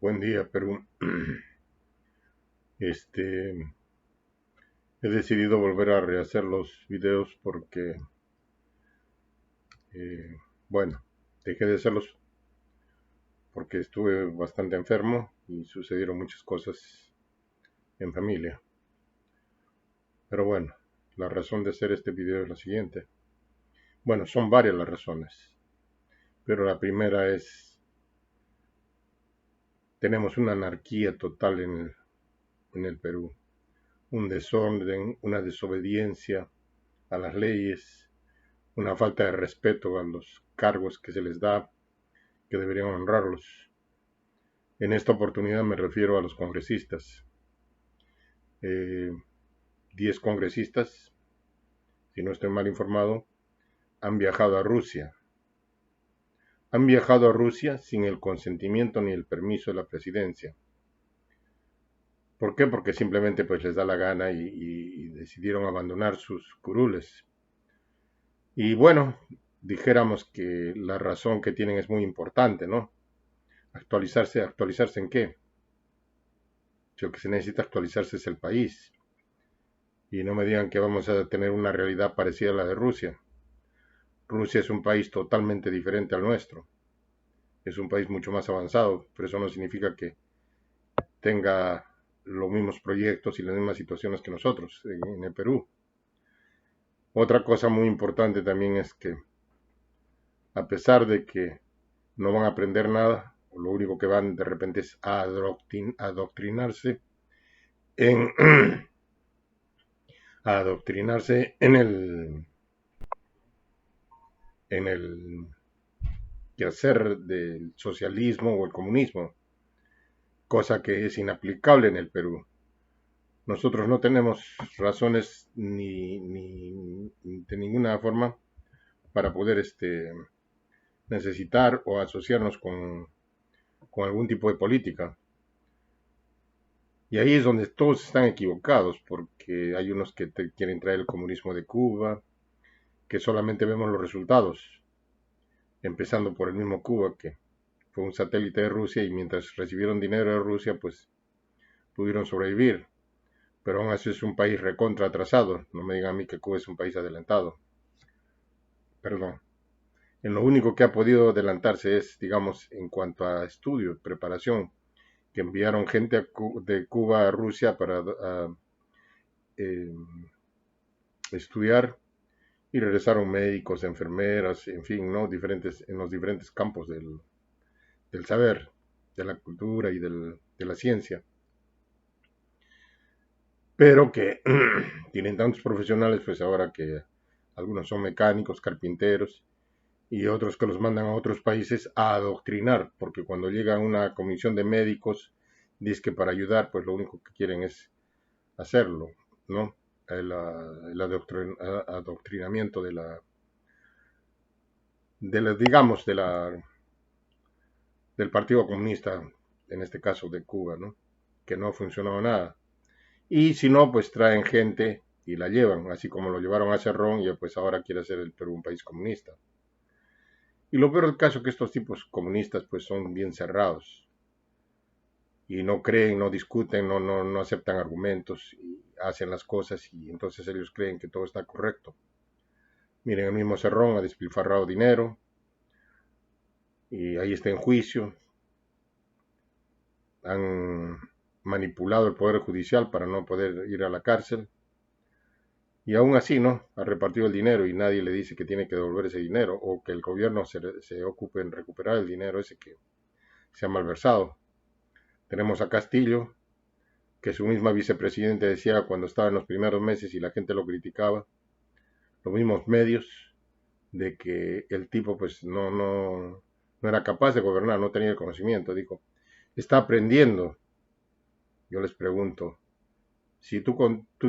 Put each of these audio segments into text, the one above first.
Buen día, Perú. Este, He decidido volver a rehacer los videos porque, eh, bueno, dejé de hacerlos porque estuve bastante enfermo y sucedieron muchas cosas en familia. Pero bueno, la razón de hacer este video es la siguiente. Bueno, son varias las razones, pero la primera es, tenemos una anarquía total en el Perú, un desorden, una desobediencia a las leyes, una falta de respeto a los cargos que se les da, que deberían honrarlos. En esta oportunidad me refiero a los congresistas. 10 congresistas, si no estoy mal informado, han viajado a Rusia. Han viajado a Rusia sin el consentimiento ni el permiso de la presidencia. ¿Por qué? Porque simplemente pues les da la gana y decidieron abandonar sus curules. Y bueno, dijéramos que la razón que tienen es muy importante, ¿no? ¿Actualizarse en qué? Lo que se necesita actualizarse es el país. Y no me digan que vamos a tener una realidad parecida a la de Rusia. Rusia es un país totalmente diferente al nuestro. Es un país mucho más avanzado, pero eso no significa que tenga los mismos proyectos y las mismas situaciones que nosotros en el Perú. Otra cosa muy importante también es que, a pesar de que no van a aprender nada, lo único que van de repente es a adoctrinarse en a adoctrinarse en el quehacer del socialismo o el comunismo, cosa que es inaplicable en el Perú. Nosotros no tenemos razones ni de ninguna forma para poder necesitar o asociarnos con algún tipo de política. Y ahí es donde todos están equivocados, porque hay unos que quieren traer el comunismo de Cuba, que solamente vemos los resultados, empezando por el mismo Cuba, que fue un satélite de Rusia y mientras recibieron dinero de Rusia, pues pudieron sobrevivir. Pero aún así es un país recontra atrasado. No me digan a mí que Cuba es un país adelantado. Perdón. En lo único que ha podido adelantarse es, digamos, en cuanto a estudio, preparación, que enviaron gente de Cuba a Rusia para eh, estudiar y regresaron médicos, enfermeras, en fin, ¿no? En los diferentes campos del saber, de la cultura y de la ciencia. Pero que tienen tantos profesionales, pues ahora que algunos son mecánicos, carpinteros, y otros que los mandan a otros países a adoctrinar, porque cuando llega una comisión de médicos, dice que para ayudar, pues lo único que quieren es hacerlo, ¿no? El adoctrinamiento digamos, del Partido Comunista, en este caso de Cuba, ¿no? Que no ha funcionado nada. Y si no, pues traen gente y la llevan, así como lo llevaron a Cerrón y pues ahora quiere hacer el Perú un país comunista. Y lo peor del caso es que estos tipos comunistas pues son bien cerrados y no creen, no discuten, no aceptan argumentos y hacen las cosas y entonces ellos creen que todo está correcto. Miren, el mismo Cerrón ha despilfarrado dinero y ahí está en juicio. Han manipulado el Poder Judicial para no poder ir a la cárcel. Y aún así, ¿no? Ha repartido el dinero y nadie le dice que tiene que devolver ese dinero o que el gobierno se ocupe en recuperar el dinero ese que se ha malversado. Tenemos a Castillo, que su misma vicepresidente decía cuando estaba en los primeros meses y la gente lo criticaba, los mismos medios, de que el tipo pues no era capaz de gobernar, no tenía el conocimiento, dijo, está aprendiendo. Yo les pregunto, si tú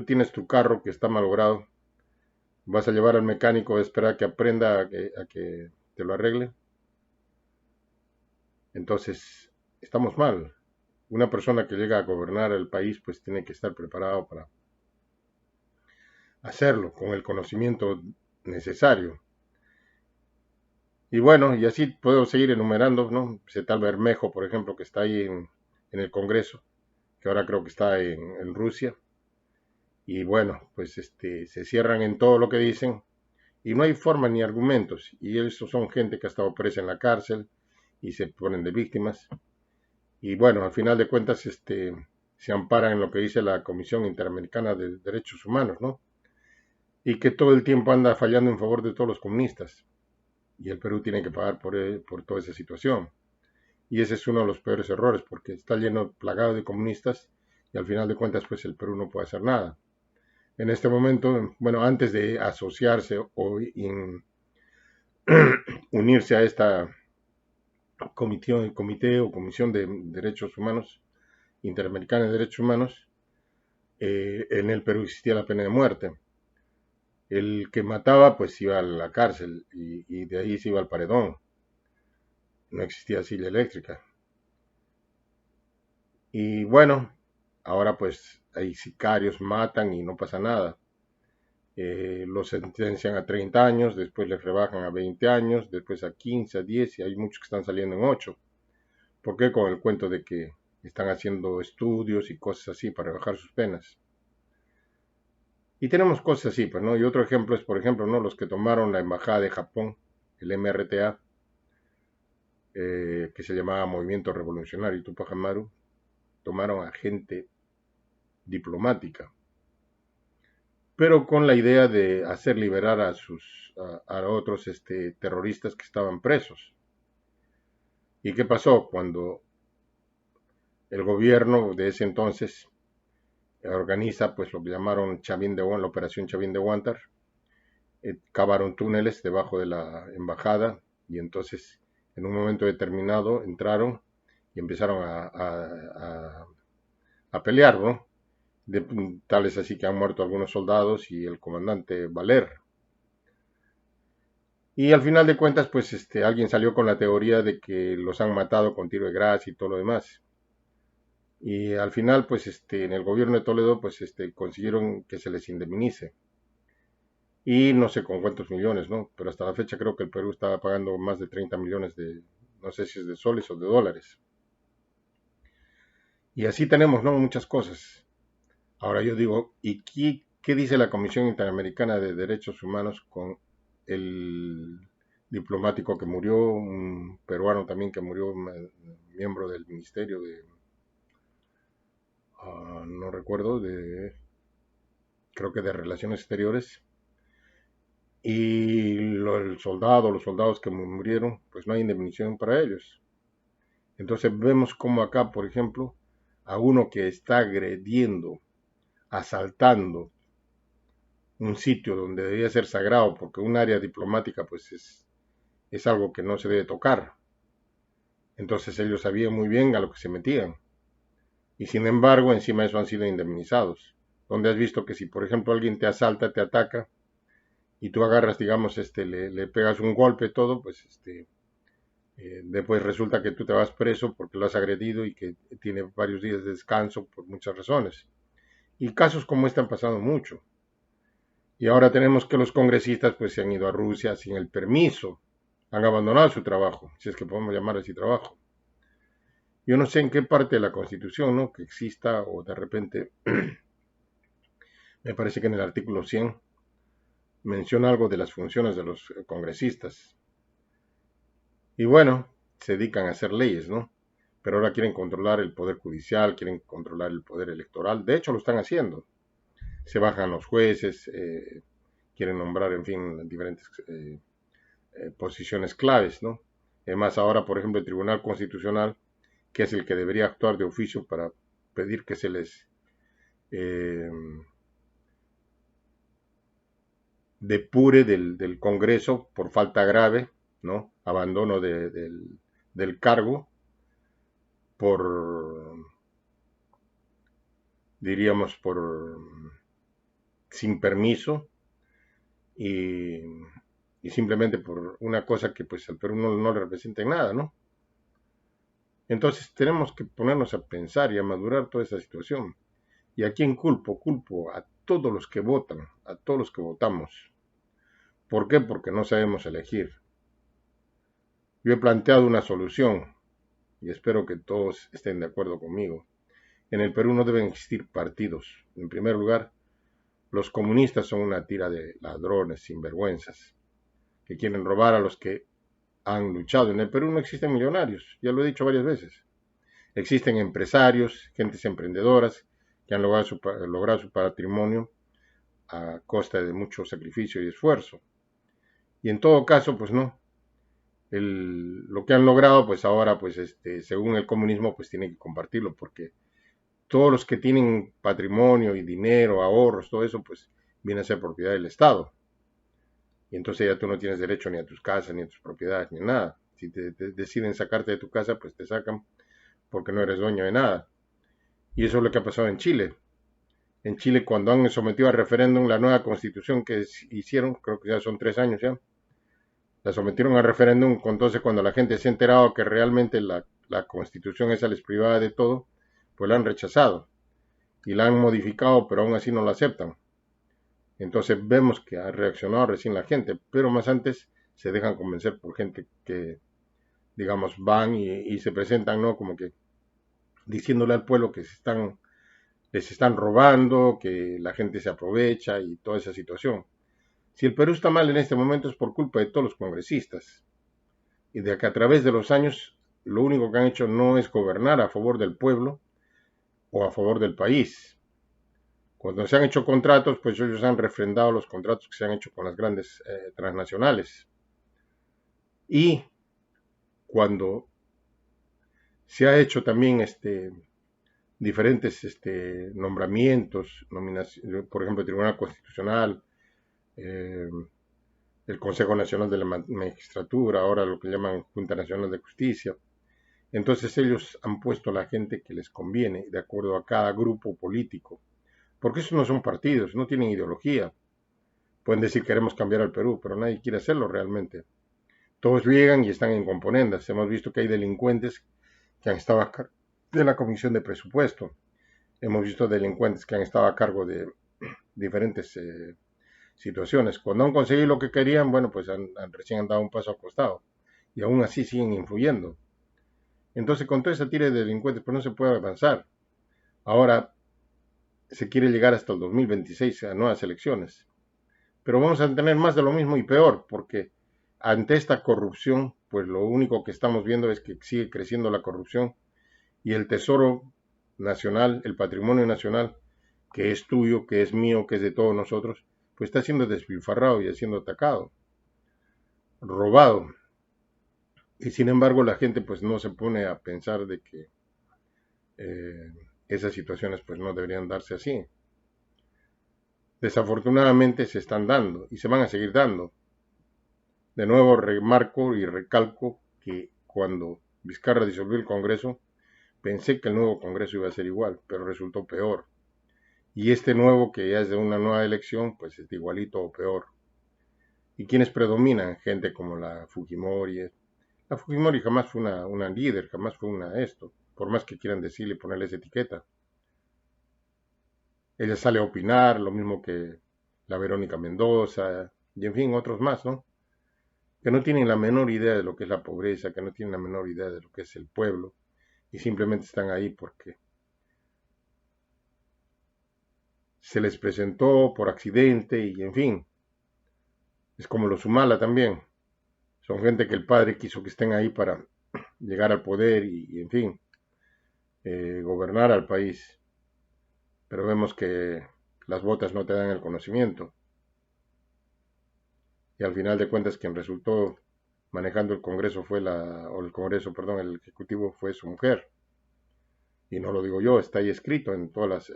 tienes tu carro que está malogrado, ¿vas a llevar al mecánico a esperar que aprenda a que te lo arregle? Entonces, estamos mal. Una persona que llega a gobernar el país pues tiene que estar preparado para hacerlo con el conocimiento necesario. Y bueno, y así puedo seguir enumerando, ¿no? Tal Bermejo, por ejemplo, que está ahí en el Congreso, que ahora creo que está en Rusia. Y bueno, pues se cierran en todo lo que dicen y no hay forma ni argumentos. Y esos son gente que ha estado presa en la cárcel y se ponen de víctimas. Y bueno, al final de cuentas, se amparan en lo que dice la Comisión Interamericana de Derechos Humanos, ¿no? Y que todo el tiempo anda fallando en favor de todos los comunistas. Y el Perú tiene que pagar por toda esa situación. Y ese es uno de los peores errores, porque está lleno, plagado de comunistas, y al final de cuentas, pues el Perú no puede hacer nada. En este momento, bueno, antes de asociarse o unirse a esta comité o comisión de derechos humanos, interamericana de derechos humanos, en el Perú existía la pena de muerte. El que mataba, pues iba a la cárcel y de ahí se iba al paredón. No existía silla eléctrica. Y bueno, ahora pues hay sicarios, matan y no pasa nada. Los sentencian a 30 años, después les rebajan a 20 años, después a 15, a 10 y hay muchos que están saliendo en 8. ¿Por qué? Con el cuento de que están haciendo estudios y cosas así para rebajar sus penas. Y tenemos cosas así, pues, ¿no? Y otro ejemplo es, por ejemplo, ¿no? Los que tomaron la embajada de Japón, el MRTA, que se llamaba Movimiento Revolucionario Tupac Amaru, tomaron a gente diplomática, pero con la idea de hacer liberar a otros terroristas que estaban presos. ¿Y qué pasó? Cuando el gobierno de ese entonces organiza pues lo que llamaron Chavín de Huántar, la operación Chavín de Huántar, cavaron túneles debajo de la embajada y entonces en un momento determinado entraron y empezaron a pelear, ¿no? Tales así que han muerto algunos soldados y el comandante Valer. Y al final de cuentas, pues alguien salió con la teoría de que los han matado con tiro de gracia y todo lo demás. Y al final, pues en el gobierno de Toledo, pues consiguieron que se les indemnice. Y no sé con cuántos millones, ¿no? Pero hasta la fecha creo que el Perú estaba pagando más de 30 millones no sé si es de soles o de dólares. Y así tenemos, ¿no? Muchas cosas. Ahora yo digo, ¿y qué dice la Comisión Interamericana de Derechos Humanos con el diplomático que murió, un peruano también que murió, miembro del Ministerio no recuerdo, creo que de Relaciones Exteriores? Y los soldados que murieron, pues no hay indemnización para ellos. Entonces vemos como acá, por ejemplo, a uno que está agrediendo, asaltando un sitio donde debería ser sagrado, porque un área diplomática pues es algo que no se debe tocar. Entonces ellos sabían muy bien a lo que se metían. Y sin embargo, encima de eso han sido indemnizados. Donde has visto que si, por ejemplo, alguien te asalta, te ataca, y tú agarras, digamos, le pegas un golpe, todo, pues después resulta que tú te vas preso porque lo has agredido y que tiene varios días de descanso por muchas razones. Y casos como este han pasado mucho. Y ahora tenemos que los congresistas pues se han ido a Rusia sin el permiso, han abandonado su trabajo, si es que podemos llamar así trabajo. Yo no sé en qué parte de la Constitución, ¿no? Que exista o de repente, me parece que en el artículo 100 menciona algo de las funciones de los congresistas. Y bueno, se dedican a hacer leyes, ¿no? Pero ahora quieren controlar el poder judicial, quieren controlar el poder electoral. De hecho, lo están haciendo. Se bajan los jueces, quieren nombrar, en fin, diferentes posiciones claves, ¿no? Además, ahora, por ejemplo, el Tribunal Constitucional, que es el que debería actuar de oficio para pedir que se les depure del Congreso por falta grave, ¿no? Abandono del cargo por, diríamos, sin permiso y, y simplemente por una cosa que pues al Perú no le representa en nada, ¿no? Entonces tenemos que ponernos a pensar y a madurar toda esa situación. ¿Y a quién culpo? Culpo a todos los que votan, a todos los que votamos. ¿Por qué? Porque no sabemos elegir. Yo he planteado una solución y espero que todos estén de acuerdo conmigo. En el Perú no deben existir partidos. En primer lugar, los comunistas son una tira de ladrones, sinvergüenzas, que quieren robar a los que han luchado. En el Perú no existen millonarios, ya lo he dicho varias veces. Existen empresarios, gentes emprendedoras que han logrado su patrimonio a costa de mucho sacrificio y esfuerzo. Y en todo caso, pues no. Lo que han logrado, pues ahora, pues según el comunismo, pues tienen que compartirlo, porque todos los que tienen patrimonio y dinero, ahorros, todo eso, pues viene a ser propiedad del Estado. Y entonces ya tú no tienes derecho ni a tus casas, ni a tus propiedades, ni a nada. Si te deciden sacarte de tu casa, pues te sacan porque no eres dueño de nada. Y eso es lo que ha pasado en Chile. En Chile, cuando han sometido a referéndum la nueva constitución que hicieron, creo que ya son 3 años ya, la sometieron a referéndum, entonces cuando la gente se ha enterado que realmente la constitución esa les privaba de todo, pues la han rechazado y la han modificado, pero aún así no la aceptan. Entonces vemos que ha reaccionado recién la gente, pero más antes se dejan convencer por gente que, digamos, van y se presentan, ¿no? Como que diciéndole al pueblo que les están robando, que la gente se aprovecha y toda esa situación. Si el Perú está mal en este momento es por culpa de todos los congresistas y de que a través de los años lo único que han hecho no es gobernar a favor del pueblo o a favor del país. Cuando se han hecho contratos, pues ellos han refrendado los contratos que se han hecho con las grandes transnacionales. Y cuando se ha hecho también diferentes nombramientos, por ejemplo, el Tribunal Constitucional, eh, el Consejo Nacional de la Magistratura, ahora lo que llaman Junta Nacional de Justicia. Entonces ellos han puesto a la gente que les conviene, de acuerdo a cada grupo político. Porque esos no son partidos, no tienen ideología. Pueden decir queremos cambiar al Perú, pero nadie quiere hacerlo realmente. Todos llegan y están en componendas. Hemos visto que hay delincuentes que han estado a cargo de la Comisión de Presupuesto. Hemos visto delincuentes que han estado a cargo de diferentes situaciones. Cuando han conseguido lo que querían, bueno, pues recién han dado un paso al costado. Y aún así siguen influyendo. Entonces, con toda esa tira de delincuentes, pues no se puede avanzar. Ahora se quiere llegar hasta el 2026 a nuevas elecciones. Pero vamos a tener más de lo mismo y peor, porque ante esta corrupción, pues lo único que estamos viendo es que sigue creciendo la corrupción y el tesoro nacional, el patrimonio nacional, que es tuyo, que es mío, que es de todos nosotros, pues está siendo despilfarrado y siendo atacado, robado. Y sin embargo la gente pues no se pone a pensar de que eh, esas situaciones pues no deberían darse así. Desafortunadamente se están dando y se van a seguir dando. De nuevo remarco y recalco que cuando Vizcarra disolvió el Congreso, pensé que el nuevo Congreso iba a ser igual, pero resultó peor. Y este nuevo, que ya es de una nueva elección, pues es igualito o peor. ¿Y quiénes predominan? Gente como la Fujimori. La Fujimori jamás fue una líder, jamás fue una esto, por más que quieran decirle y ponerle esa etiqueta. Ella sale a opinar, lo mismo que la Verónica Mendoza, y en fin, otros más, ¿no? Que no tienen la menor idea de lo que es la pobreza, que no tienen la menor idea de lo que es el pueblo, y simplemente están ahí porque se les presentó por accidente, y en fin, es como los Humala también. Son gente que el padre quiso que estén ahí para llegar al poder y en fin, gobernar al país. Pero vemos que las botas no te dan el conocimiento. Y al final de cuentas quien resultó manejando el Congreso el Ejecutivo fue su mujer. Y no lo digo yo, está ahí escrito en todas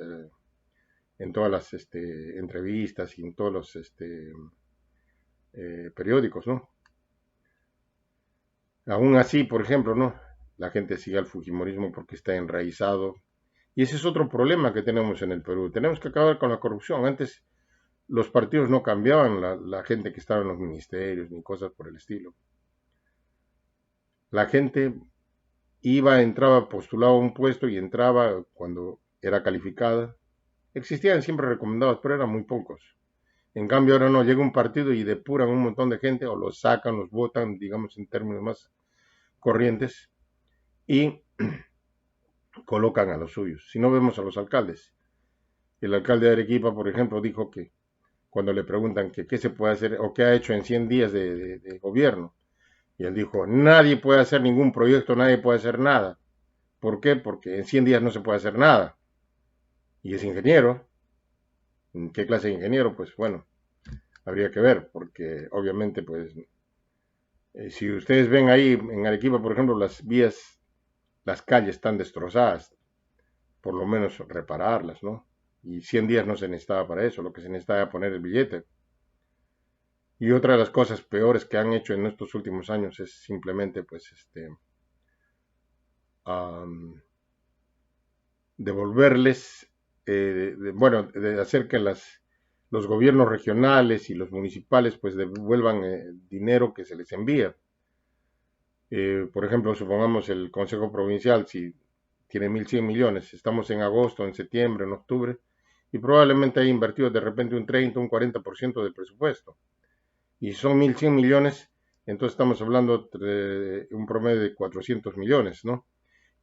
las entrevistas y en todos los periódicos, ¿no? Aún así, por ejemplo, ¿no? La gente sigue al fujimorismo porque está enraizado. Y ese es otro problema que tenemos en el Perú. Tenemos que acabar con la corrupción. Antes los partidos no cambiaban la gente que estaba en los ministerios ni cosas por el estilo. La gente entraba, postulaba a un puesto y entraba cuando era calificada. Existían siempre recomendados, pero eran muy pocos. En cambio ahora no, llega un partido y depuran un montón de gente o los sacan, los votan, digamos en términos más corrientes, y colocan a los suyos. Si no, vemos a los alcaldes. El alcalde de Arequipa, por ejemplo, dijo que cuando le preguntan que qué se puede hacer o qué ha hecho en 100 días de gobierno, y él dijo, nadie puede hacer ningún proyecto, nadie puede hacer nada. ¿Por qué? Porque en 100 días no se puede hacer nada. Y es ingeniero. ¿Qué clase de ingeniero? Pues bueno, habría que ver, porque obviamente, pues, si ustedes ven ahí en Arequipa, por ejemplo, las vías, las calles están destrozadas, por lo menos repararlas, ¿no? Y 100 días no se necesitaba para eso, lo que se necesitaba era poner el billete. Y otra de las cosas peores que han hecho en estos últimos años es simplemente, pues, devolverles, bueno, de hacer que los gobiernos regionales y los municipales, pues, devuelvan dinero que se les envía. Por ejemplo, supongamos el Consejo Provincial, si tiene 1.100 millones, estamos en agosto, en septiembre, en octubre, y probablemente haya invertido de repente un 30, un 40% del presupuesto. Y son 1.100 millones, entonces estamos hablando de un promedio de 400 millones, ¿no?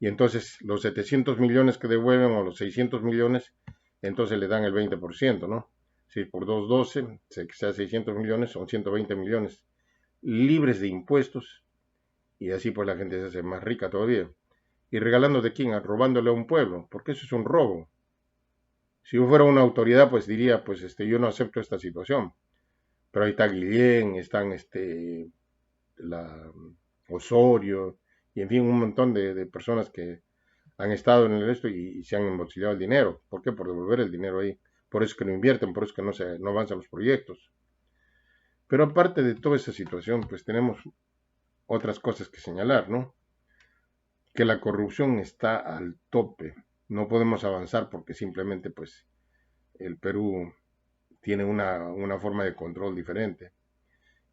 Y entonces los 700 millones que devuelven o los 600 millones, entonces le dan el 20%, ¿no? Si por 212, sea 600 millones, son 120 millones libres de impuestos, y así pues la gente se hace más rica todavía. ¿Y regalando de quién? Robándole a un pueblo, porque eso es un robo. Si yo fuera una autoridad, pues diría, pues yo no acepto esta situación. Pero ahí está Guillén, están la Osorio, y en fin, un montón de personas que han estado en el resto y se han embolsillado el dinero. ¿Por qué? Por devolver el dinero ahí. Por eso es que no invierten, por eso es que no avanzan los proyectos. Pero aparte de toda esa situación, pues tenemos otras cosas que señalar, ¿no? Que la corrupción está al tope. No podemos avanzar porque simplemente, pues, el Perú tiene una forma de control diferente.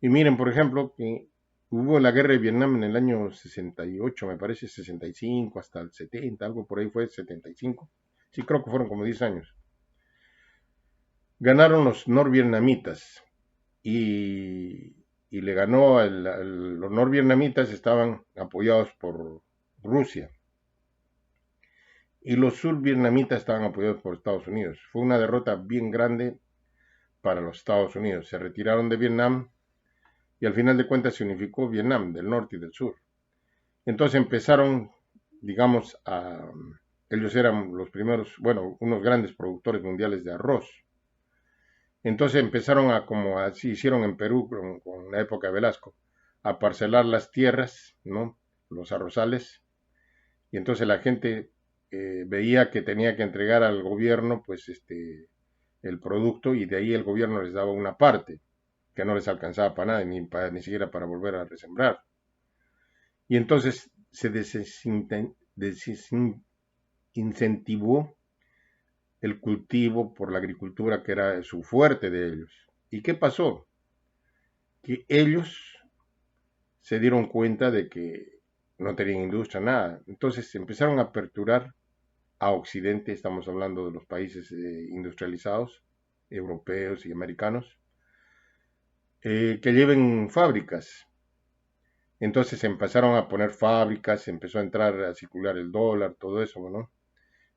Y miren, por ejemplo, que hubo la guerra de Vietnam en el año 68, me parece, 65 hasta el 70, algo por ahí fue, 75. Sí, creo que fueron como 10 años. Ganaron los norvietnamitas y le ganó, los norvietnamitas estaban apoyados por Rusia y los survietnamitas estaban apoyados por Estados Unidos. Fue una derrota bien grande para los Estados Unidos. Se retiraron de Vietnam y al final de cuentas se unificó Vietnam del norte y del sur. Entonces empezaron, digamos, ellos eran los primeros, bueno, unos grandes productores mundiales de arroz. Entonces empezaron como así hicieron en Perú con la época de Velasco, a parcelar las tierras, ¿no? Los arrozales, y entonces la gente veía que tenía que entregar al gobierno, pues, el producto, y de ahí el gobierno les daba una parte, que no les alcanzaba para nada, ni siquiera para volver a resembrar. Y entonces se desincentivó el cultivo por la agricultura, que era su fuerte de ellos. ¿Y qué pasó? Que ellos se dieron cuenta de que no tenían industria, nada. Entonces empezaron a aperturar a Occidente, estamos hablando de los países industrializados, europeos y americanos, que lleven fábricas. Entonces empezaron a poner fábricas, empezó a entrar a circular el dólar, todo eso, ¿no?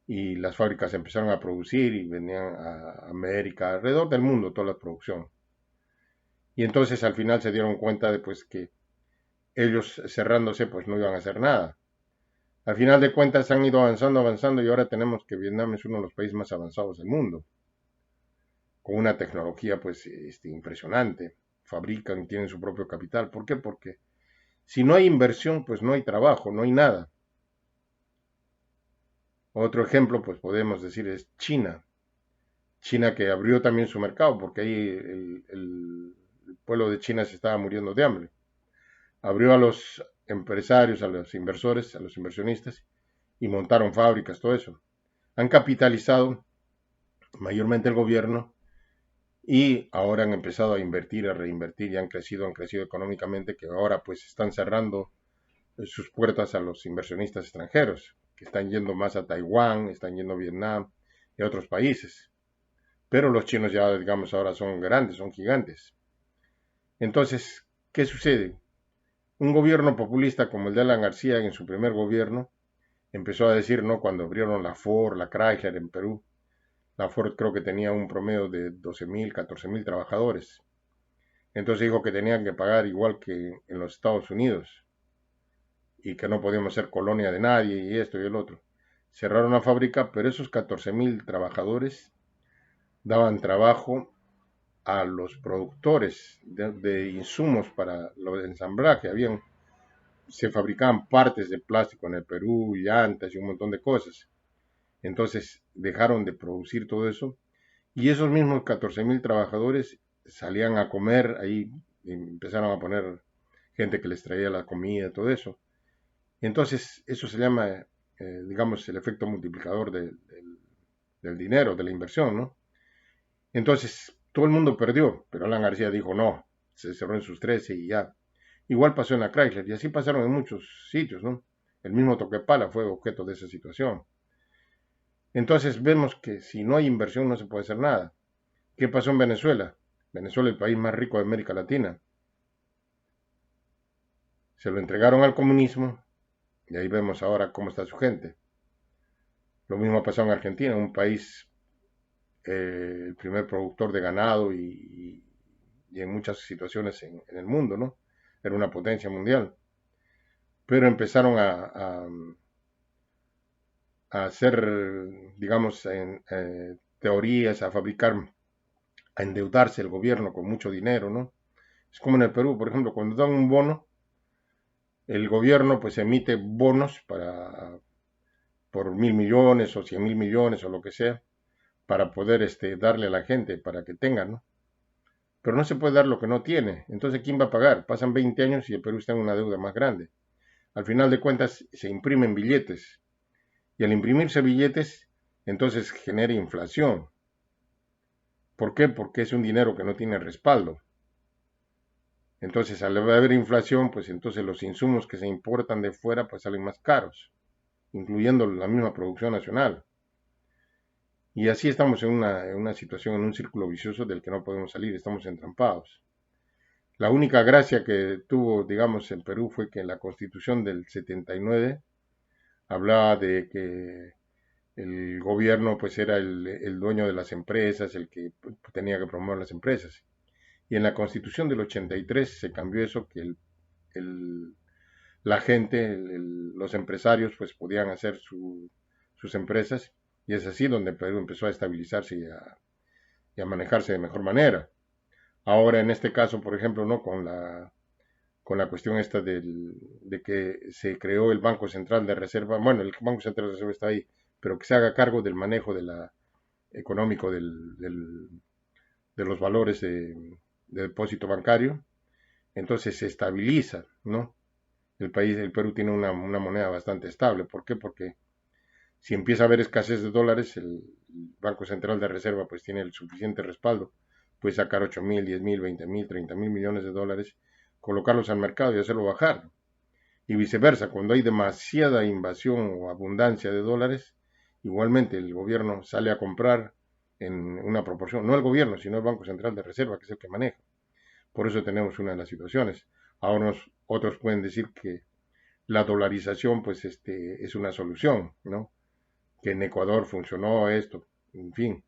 Y las fábricas empezaron a producir y venían a América, alrededor del mundo, toda la producción. Y entonces al final se dieron cuenta de pues que ellos cerrándose pues no iban a hacer nada. Al final de cuentas han ido avanzando, avanzando y ahora tenemos que Vietnam es uno de los países más avanzados del mundo, con una tecnología pues impresionante. Fabrican, tienen su propio capital. ¿Por qué? Porque si no hay inversión, pues no hay trabajo, no hay nada. Otro ejemplo, pues podemos decir, es China. China que abrió también su mercado, porque ahí el pueblo de China se estaba muriendo de hambre. Abrió a los empresarios, a los inversores, a los inversionistas, y montaron fábricas, todo eso. Han capitalizado mayormente el gobierno y ahora han empezado a invertir, a reinvertir y han crecido económicamente, que ahora pues están cerrando sus puertas a los inversionistas extranjeros, que están yendo más a Taiwán, están yendo a Vietnam y a otros países. Pero los chinos ya, digamos, ahora son grandes, son gigantes. Entonces, ¿qué sucede? Un gobierno populista como el de Alan García en su primer gobierno empezó a decir, ¿no? Cuando abrieron la Ford, la Chrysler en Perú, la Ford creo que tenía un promedio de 12.000, 14.000 trabajadores. Entonces dijo que tenían que pagar igual que en los Estados Unidos y que no podíamos ser colonia de nadie y esto y el otro. Cerraron la fábrica, pero esos 14.000 trabajadores daban trabajo a los productores de insumos para los ensamblaje. Se fabricaban partes de plástico en el Perú, llantas y un montón de cosas. Entonces dejaron de producir todo eso y esos mismos 14.000 trabajadores salían a comer ahí, y empezaron a poner gente que les traía la comida, todo eso. Entonces eso se llama, digamos, el efecto multiplicador del dinero, de la inversión, ¿no? Entonces todo el mundo perdió, pero Alan García dijo no, se cerró en sus 13 y ya. Igual pasó en la Chrysler y así pasaron en muchos sitios, ¿no? El mismo Toquepala fue objeto de esa situación. Entonces vemos que si no hay inversión no se puede hacer nada. ¿Qué pasó en Venezuela? Venezuela, el país más rico de América Latina. Se lo entregaron al comunismo y ahí vemos ahora cómo está su gente. Lo mismo ha pasado en Argentina, un país, el primer productor de ganado y en muchas situaciones en el mundo, ¿no? Era una potencia mundial. Pero empezaron a hacer, digamos, teorías, a fabricar, a endeudarse el gobierno con mucho dinero, ¿no? Es como en el Perú, por ejemplo, cuando dan un bono, el gobierno pues emite bonos por 1.000 millones o 100.000 millones o lo que sea, para poder darle a la gente, para que tengan, ¿no? Pero no se puede dar lo que no tiene. Entonces, ¿quién va a pagar? Pasan 20 años y el Perú está en una deuda más grande. Al final de cuentas, se imprimen billetes. Y al imprimirse billetes, entonces genera inflación. ¿Por qué? Porque es un dinero que no tiene respaldo. Entonces, al haber inflación, pues entonces los insumos que se importan de fuera, pues salen más caros, incluyendo la misma producción nacional. Y así estamos en una situación, en un círculo vicioso del que no podemos salir, estamos entrampados. La única gracia que tuvo, digamos, en Perú fue que en la Constitución del 79 hablaba de que el gobierno pues era el dueño de las empresas, el que tenía que promover las empresas. Y en la Constitución del 83 se cambió eso, que el, la gente, los empresarios pues podían hacer sus empresas y es así donde Perú empezó a estabilizarse y a manejarse de mejor manera. Ahora en este caso, por ejemplo, ¿no? Con la cuestión esta de que se creó el Banco Central de Reserva, bueno, el Banco Central de Reserva está ahí, pero que se haga cargo del manejo económico de los valores de depósito bancario, entonces se estabiliza, ¿no? El Perú tiene una moneda bastante estable. ¿Por qué? Porque si empieza a haber escasez de dólares, el Banco Central de Reserva pues tiene el suficiente respaldo, puede sacar 8.000, 10.000, 20.000, 30.000 millones de dólares, colocarlos al mercado y hacerlo bajar. Y viceversa, cuando hay demasiada invasión o abundancia de dólares, igualmente el gobierno sale a comprar en una proporción, no el gobierno, sino el Banco Central de Reserva, que es el que maneja. Por eso tenemos una de las situaciones. Ahora otros pueden decir que la dolarización pues es una solución, ¿no? Que en Ecuador funcionó esto, en fin,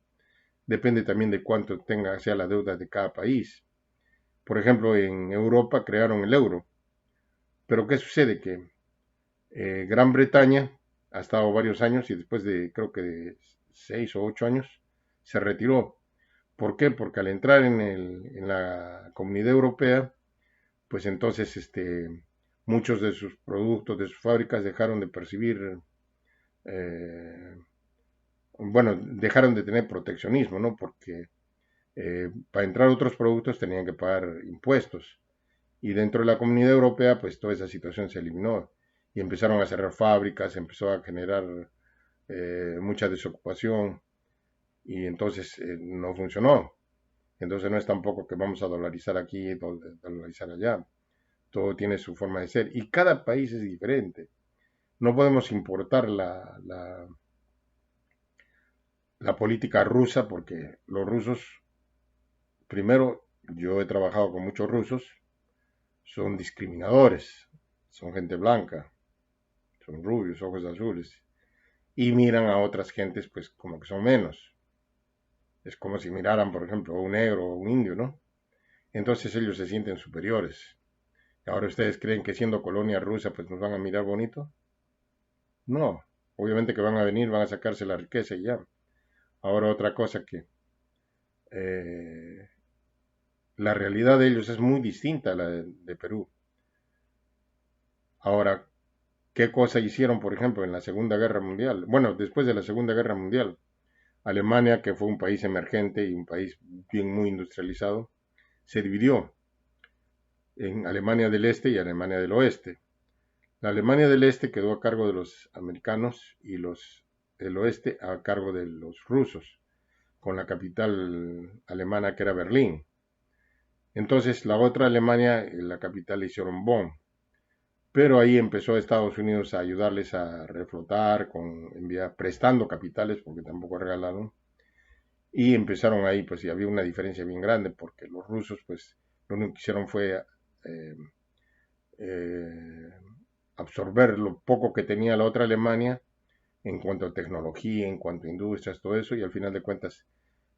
depende también de cuánto sea la deuda de cada país. Por ejemplo, en Europa crearon el euro, pero ¿qué sucede? Que Gran Bretaña ha estado varios años y después de creo que de 6 o 8 años se retiró. ¿Por qué? Porque al entrar en la Comunidad Europea, pues entonces muchos de sus productos, de sus fábricas dejaron de percibir, eh, bueno, dejaron de tener proteccionismo, ¿no? Porque para entrar otros productos tenían que pagar impuestos. Y dentro de la Comunidad Europea, pues toda esa situación se eliminó y empezaron a cerrar fábricas, empezó a generar mucha desocupación y entonces no funcionó. Entonces no es tampoco que vamos a dolarizar aquí y dolarizar allá. Todo tiene su forma de ser y cada país es diferente. No podemos importar la política rusa porque los rusos, primero, yo he trabajado con muchos rusos, son discriminadores, son gente blanca, son rubios, ojos azules, y miran a otras gentes pues como que son menos. Es como si miraran, por ejemplo, a un negro o un indio, ¿no? Entonces ellos se sienten superiores. Ahora ustedes creen que siendo colonia rusa pues nos van a mirar bonito. No, obviamente que van a venir, van a sacarse la riqueza y ya. Ahora otra cosa que eh, la realidad de ellos es muy distinta a la de Perú. Ahora, ¿qué cosa hicieron, por ejemplo, en la Segunda Guerra Mundial? Bueno, después de la Segunda Guerra Mundial, Alemania, que fue un país emergente y un país bien muy industrializado, se dividió en Alemania del Este y Alemania del Oeste. La Alemania del Este quedó a cargo de los americanos y el oeste a cargo de los rusos, con la capital alemana que era Berlín. Entonces la otra Alemania, la capital le hicieron Bonn, pero ahí empezó Estados Unidos a ayudarles a reflotar, prestando capitales, porque tampoco regalaron, y empezaron ahí, pues y había una diferencia bien grande, porque los rusos, pues lo único que hicieron fue eh, eh, absorber lo poco que tenía la otra Alemania en cuanto a tecnología, en cuanto a industrias, todo eso, y al final de cuentas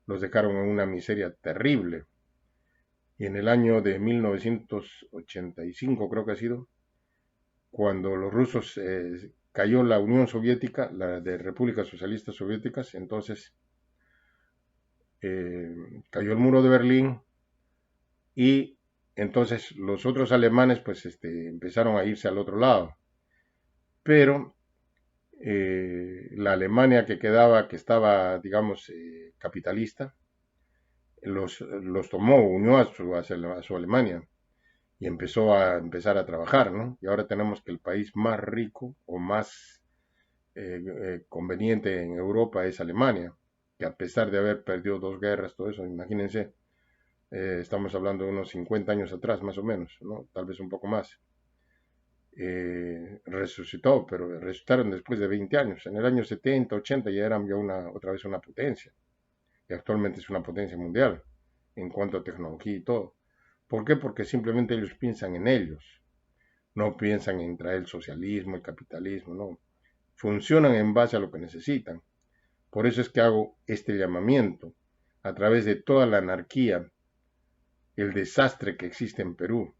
los dejaron en una miseria terrible. Y en el año de 1985, creo que ha sido, cuando los rusos cayó la Unión Soviética, la de Repúblicas Socialistas Soviéticas, entonces cayó el muro de Berlín y entonces los otros alemanes pues empezaron a irse al otro lado. Pero la Alemania que quedaba, que estaba, digamos, capitalista, los tomó, unió a su Alemania y empezar a trabajar, ¿no? Y ahora tenemos que el país más rico o más conveniente en Europa es Alemania, que a pesar de haber perdido dos guerras, todo eso, imagínense, estamos hablando de unos 50 años atrás, más o menos, ¿no? Tal vez un poco más. Resucitó, pero resucitaron después de 20 años. En el año 70, 80 ya eran ya otra vez una potencia, y actualmente es una potencia mundial en cuanto a tecnología y todo. ¿Por qué? Porque simplemente ellos piensan en ellos, no piensan en traer el socialismo, el capitalismo, no. Funcionan en base a lo que necesitan. Por eso es que hago este llamamiento a través de toda la anarquía, el desastre que existe en Perú,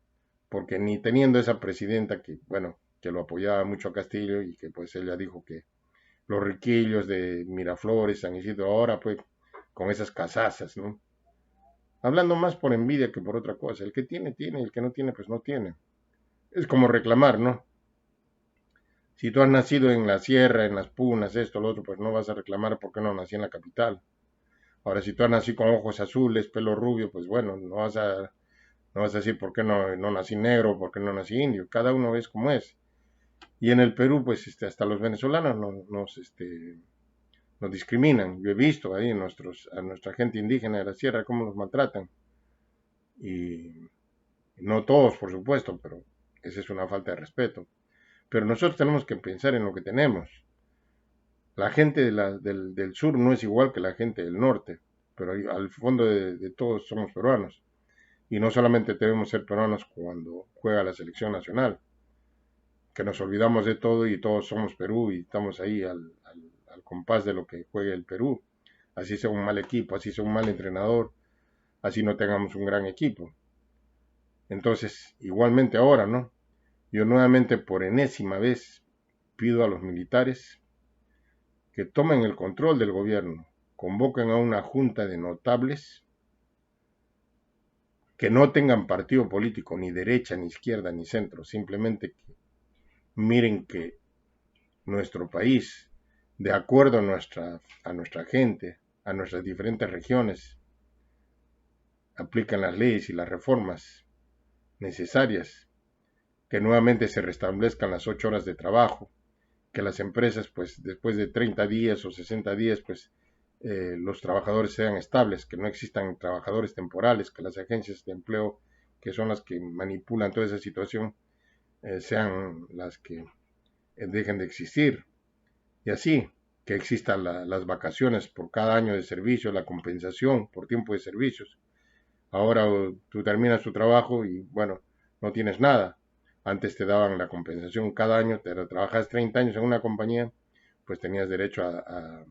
porque ni teniendo esa presidenta que, bueno, que lo apoyaba mucho a Castillo y que pues ella dijo que los riquillos de Miraflores, San Isidro, ahora pues con esas casazas, ¿no? Hablando más por envidia que por otra cosa. El que tiene, tiene, y el que no tiene, pues no tiene. Es como reclamar, ¿no? Si tú has nacido en la sierra, en las punas, esto, lo otro, pues no vas a reclamar porque no nací en la capital. Ahora, si tú has nacido con ojos azules, pelo rubio, pues bueno, no vas a decir por qué no nací negro, por qué no nací indio. Cada uno es como es. Y en el Perú, pues hasta los venezolanos nos discriminan. Yo he visto ahí a nuestra gente indígena de la sierra cómo los maltratan. Y no todos, por supuesto, pero esa es una falta de respeto. Pero nosotros tenemos que pensar en lo que tenemos. La gente del sur no es igual que la gente del norte, pero al fondo de todos somos peruanos. Y no solamente debemos ser peruanos cuando juega la selección nacional, que nos olvidamos de todo y todos somos Perú y estamos ahí al compás de lo que juegue el Perú. Así sea un mal equipo, así sea un mal entrenador, así no tengamos un gran equipo. Entonces, igualmente ahora, ¿no? Yo nuevamente por enésima vez pido a los militares que tomen el control del gobierno, convoquen a una junta de notables que no tengan partido político, ni derecha, ni izquierda, ni centro, simplemente que miren que nuestro país, de acuerdo a nuestra gente, a nuestras diferentes regiones, aplican las leyes y las reformas necesarias, que nuevamente se restablezcan las 8 horas de trabajo, que las empresas, pues después de 30 días o 60 días, pues los trabajadores sean estables, que no existan trabajadores temporales, que las agencias de empleo, que son las que manipulan toda esa situación, sean las que dejen de existir. Y así, que existan las vacaciones por cada año de servicio, la compensación por tiempo de servicios. Ahora tú terminas tu trabajo y bueno, no tienes nada. Antes te daban la compensación cada año, te trabajas 30 años en una compañía, pues tenías derecho a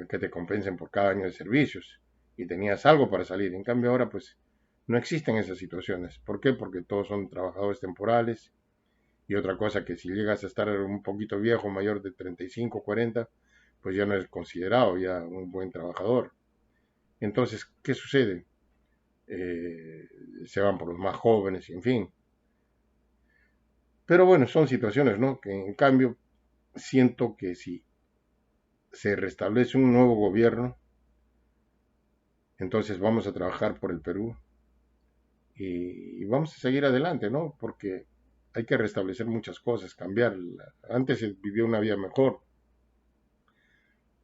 que te compensen por cada año de servicios y tenías algo para salir. En cambio ahora pues no existen esas situaciones. ¿Por qué? Porque todos son trabajadores temporales y otra cosa que si llegas a estar un poquito viejo, mayor de 35, 40, pues ya no eres considerado ya un buen trabajador. Entonces, ¿qué sucede? Eh, Se van por los más jóvenes, en fin. Pero bueno, son situaciones, ¿no? Que en cambio siento que si se restablece un nuevo gobierno, entonces vamos a trabajar por el Perú y vamos a seguir adelante, ¿no? Porque hay que restablecer muchas cosas, cambiar. Antes se vivió una vida mejor,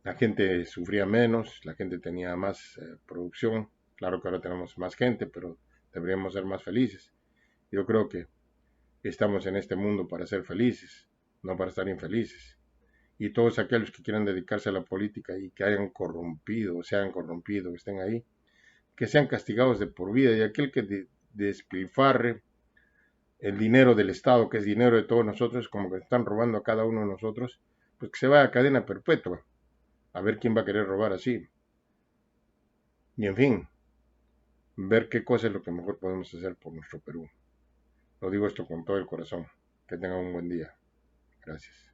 la gente sufría menos, la gente tenía más producción. Claro que ahora tenemos más gente, pero deberíamos ser más felices. Yo creo que estamos en este mundo para ser felices, no para estar infelices. Y todos aquellos que quieran dedicarse a la política y que hayan corrompido, se hayan corrompido, estén ahí, que sean castigados de por vida. Y aquel que despilfarre el dinero del Estado, que es dinero de todos nosotros, como que están robando a cada uno de nosotros, pues que se vaya a cadena perpetua. A ver quién va a querer robar así. Y en fin, ver qué cosa es lo que mejor podemos hacer por nuestro Perú. Lo digo esto con todo el corazón. Que tengan un buen día. Gracias.